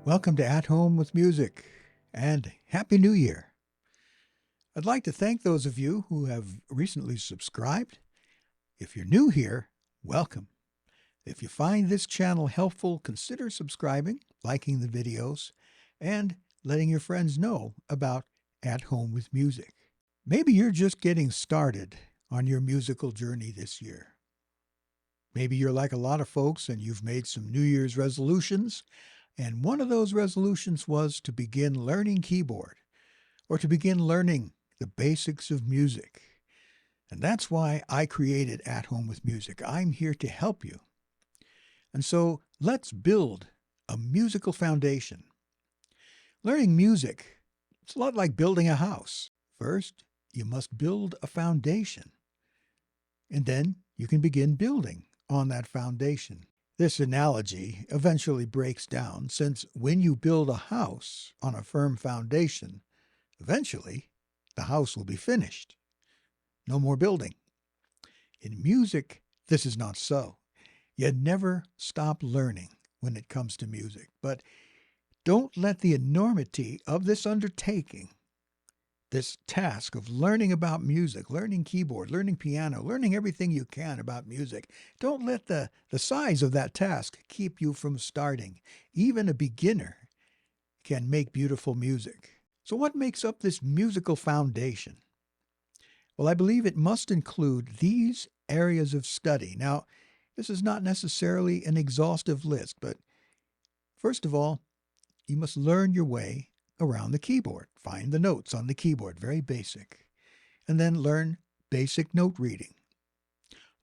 Welcome to At Home with Music, and Happy New Year. I'd like to thank those of you who have recently subscribed. If you're new here, welcome. If you find this channel helpful, consider subscribing, liking the videos, and letting your friends know about At Home with Music. Maybe you're just getting started on your musical journey this year. Maybe you're like a lot of folks and you've made some New Year's resolutions, and one of those resolutions was to begin learning keyboard or to begin learning the basics of music. And that's why I created At Home with Music. I'm here to help you. And so let's build a musical foundation. Learning music, it's a lot like building a house. First, you must build a foundation, and then you can begin building on that foundation. This analogy eventually breaks down, since when you build a house on a firm foundation, eventually the house will be finished. No more building. In music, this is not so. You never stop learning when it comes to music, but don't let the enormity of this undertaking, this task of learning about music, learning keyboard, learning piano, learning everything you can about music, don't let the size of that task keep you from starting. Even a beginner can make beautiful music. So what makes up this musical foundation? Well, I believe it must include these areas of study. Now, this is not necessarily an exhaustive list, but first of all, you must learn your way around the keyboard. Find the notes on the keyboard, very basic. And then learn basic note reading.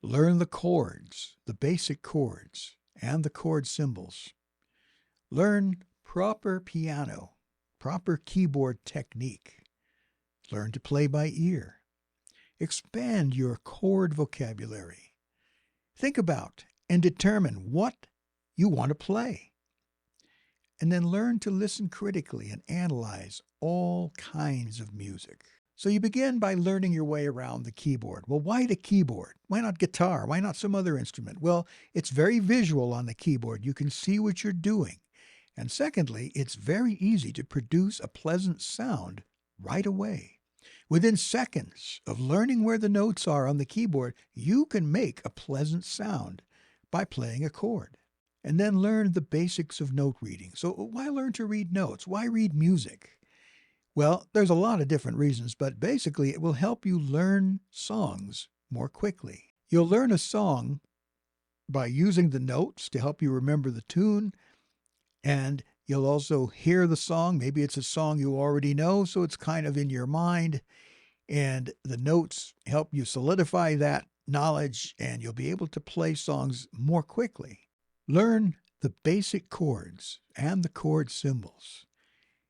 Learn the chords, the basic chords, and the chord symbols. Learn proper piano, proper keyboard technique. Learn to play by ear. Expand your chord vocabulary. Think about and determine what you want to play. And then learn to listen critically and analyze all kinds of music. So you begin by learning your way around the keyboard. Well, why the keyboard? Why not guitar? Why not some other instrument? Well, it's very visual on the keyboard. You can see what you're doing. And secondly, it's very easy to produce a pleasant sound right away. Within seconds of learning where the notes are on the keyboard, you can make a pleasant sound by playing a chord. And then learn the basics of note reading. So why learn to read notes? Why read music? Well, there's a lot of different reasons, but basically it will help you learn songs more quickly. You'll learn a song by using the notes to help you remember the tune, and you'll also hear the song. Maybe it's a song you already know, so it's kind of in your mind, and the notes help you solidify that knowledge, and you'll be able to play songs more quickly. Learn the basic chords and the chord symbols.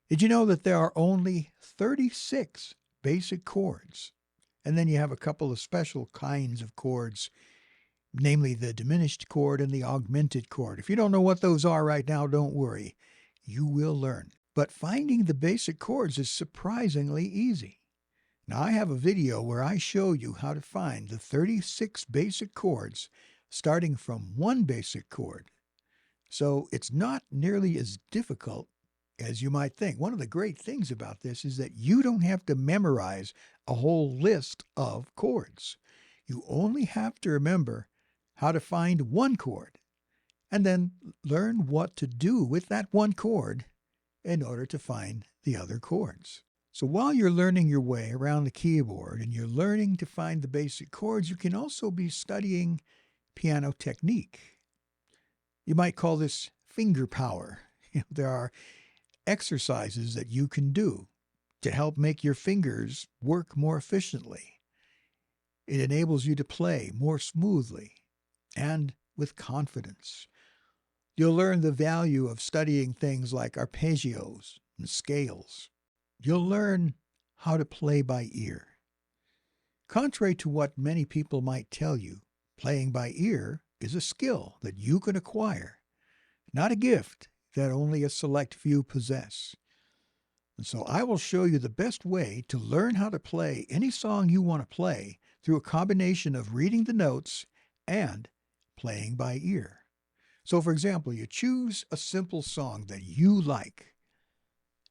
Did you know that there are only 36 basic chords? And then you have a couple of special kinds of chords, namely the diminished chord and the augmented chord. If you don't know what those are right now, don't worry. You will learn. But finding the basic chords is surprisingly easy. Now, I have a video where I show you how to find the 36 basic chords starting from one basic chord. So it's not nearly as difficult as you might think. One of the great things about this is that you don't have to memorize a whole list of chords. You only have to remember how to find one chord and then learn what to do with that one chord in order to find the other chords. So while you're learning your way around the keyboard and you're learning to find the basic chords, you can also be studying piano technique. You might call this finger power. There are exercises that you can do to help make your fingers work more efficiently. It enables you to play more smoothly and with confidence. You'll learn the value of studying things like arpeggios and scales. You'll learn how to play by ear. Contrary to what many people might tell you, playing by ear is a skill that you can acquire, not a gift that only a select few possess. And so I will show you the best way to learn how to play any song you want to play through a combination of reading the notes and playing by ear. So, for example, you choose a simple song that you like,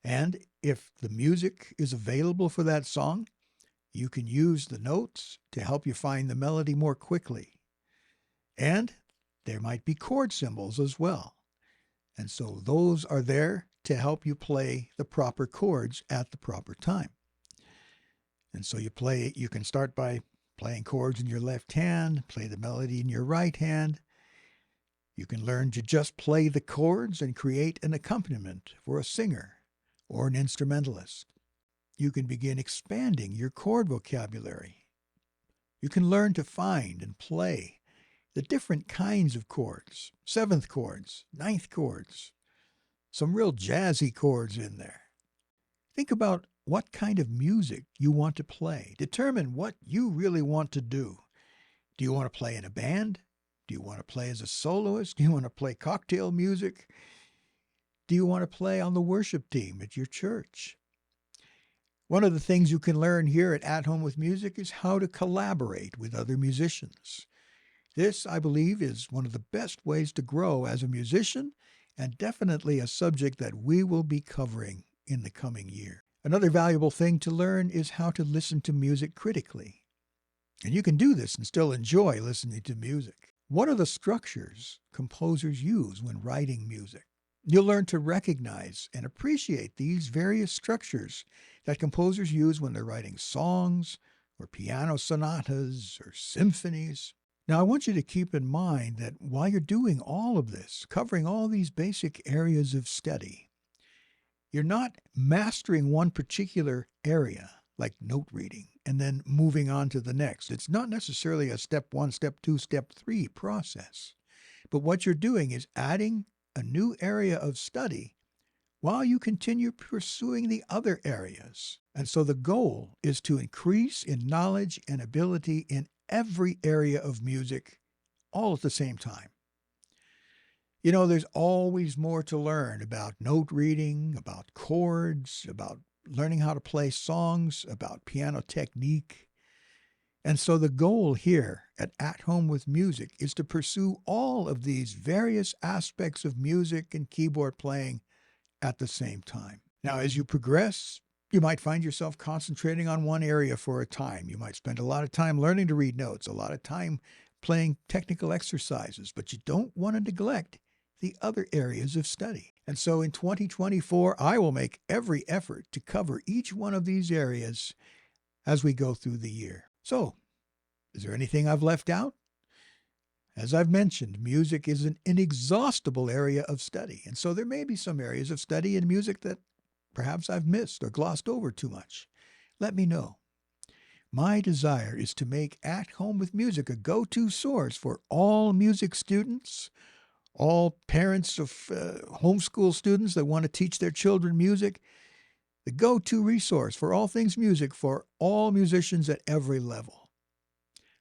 and if the music is available for that song, you can use the notes to help you find the melody more quickly. And there might be chord symbols as well. And so those are there to help you play the proper chords at the proper time. And so you can start by playing chords in your left hand, play the melody in your right hand. You can learn to just play the chords and create an accompaniment for a singer or an instrumentalist. You can begin expanding your chord vocabulary. You can learn to find and play the different kinds of chords, seventh chords, ninth chords, some real jazzy chords in there. Think about what kind of music you want to play. Determine what you really want to do. Do you want to play in a band? Do you want to play as a soloist? Do you want to play cocktail music? Do you want to play on the worship team at your church? One of the things you can learn here at Home with Music is how to collaborate with other musicians. This, I believe, is one of the best ways to grow as a musician, and definitely a subject that we will be covering in the coming year. Another valuable thing to learn is how to listen to music critically. And you can do this and still enjoy listening to music. What are the structures composers use when writing music? You'll learn to recognize and appreciate these various structures that composers use when they're writing songs or piano sonatas or symphonies. Now, I want you to keep in mind that while you're doing all of this, covering all these basic areas of study, you're not mastering one particular area, like note reading, and then moving on to the next. It's not necessarily a step 1, step 2, step 3 process. But what you're doing is adding a new area of study while you continue pursuing the other areas. And so the goal is to increase in knowledge and ability in every area of music all at the same time. You know, there's always more to learn about note reading, about chords, about learning how to play songs, about piano technique. And so the goal here at Home with Music is to pursue all of these various aspects of music and keyboard playing at the same time. Now, as you progress, you might find yourself concentrating on one area for a time. You might spend a lot of time learning to read notes, a lot of time playing technical exercises, but you don't want to neglect the other areas of study. And so in 2024, I will make every effort to cover each one of these areas as we go through the year. So, is there anything I've left out? As I've mentioned, music is an inexhaustible area of study, and so there may be some areas of study in music that perhaps I've missed or glossed over too much. Let me know. My desire is to make At Home with Music a go-to source for all music students, all parents of homeschool students that want to teach their children music, the go-to resource for all things music for all musicians at every level.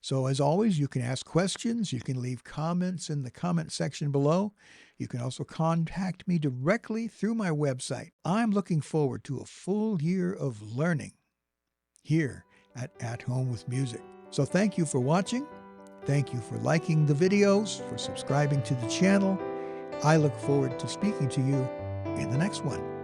So as always, you can ask questions, you can leave comments in the comment section below. You can also contact me directly through my website. I'm looking forward to a full year of learning here at Home with Music. So thank you for watching. Thank you for liking the videos, for subscribing to the channel. I look forward to speaking to you in the next one.